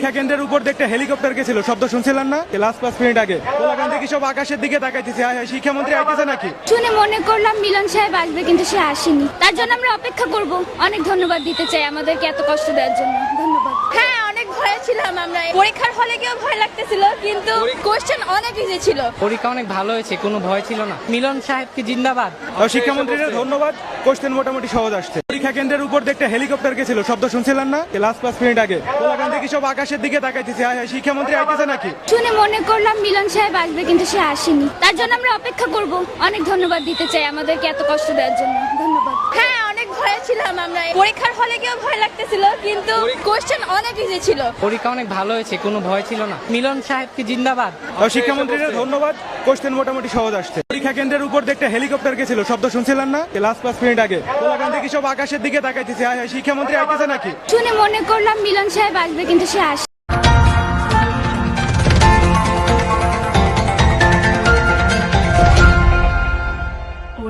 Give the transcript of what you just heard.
পরীক্ষা কেন্দ্রের উপর দেখতে হেলিকপ্টার গেছিল, শব্দ শুনছিলেন না? লাস্ট 5 মিনিট আগে ওখান থেকে সব আকাশের দিকে তাকাইতেছে, শিক্ষামন্ত্রী আইতেছে নাকি? শুনে মনে করলাম মিলন সাহেব আসবে, কিন্তু সে আসেনি। তার জন্য আমরা অপেক্ষা করব। অনেক ধন্যবাদ দিতে চাই আমাদেরকে এত কষ্ট দেওয়ার জন্য। ধন্যবাদ। হ্যাঁ, অনেক ভয়ে ছিলাম আমরা। পরীক্ষার হলে গিয়েও ভয় লাগতেছিল, কিন্তু কোশ্চেন অনেক ইজি ছিল। পরীক্ষা অনেক ভালো হয়েছে, কোনো ভয় ছিল না। মিলন সাহেবকে জিন্দাবাদ। শিক্ষামন্ত্রীরা ধন্যবাদ। কোশ্চেন মোটামুটি সহজ আসছে। পরীক্ষা কেন্দ্রের উপর দেখতে হেলিকপ্টার গেছিল, শব্দ শুনছিলেন না? লাস্ট 5 মিনিট আগে ওখান থেকে সব আকাশের দিকে তাকাইতেছে, শিক্ষামন্ত্রী আইতেছে নাকি? শুনে মনে করলাম মিলন সাহেব আসবে, কিন্তু সে আসেনি। তার জন্য আমরা অপেক্ষা করব। অনেক ধন্যবাদ দিতে চাই আমাদেরকে এত কষ্ট দেওয়ার জন্য। ধন্যবাদ। হ্যাঁ, অনেক ভয়ে ছিলাম আমরা। পরীক্ষার হলে গিয়েও ভয় লাগতেছিল, কিন্তু কোশ্চেন অনেক ইজি ছিল। পরীক্ষা অনেক ভালো হয়েছে, কোনো ভয় ছিল না। মিলন সাহেবকে জিন্দাবাদ। শিক্ষামন্ত্রীরা ধন্যবাদ। কোশ্চেন মোটামুটি সহজ আসছে। পরীক্ষা কেন্দ্রের উপর দেখতে হেলিকপ্টার গেছিল, শব্দ শুনছিলেন না? লাস্ট 5 মিনিট আগে ওখান থেকে সব আকাশের দিকে তাকাইতেছে, শিক্ষামন্ত্রী আইতেছে নাকি? শুনে মনে করলাম মিলন সাহেব আসবে, কিন্তু সে আসেনি।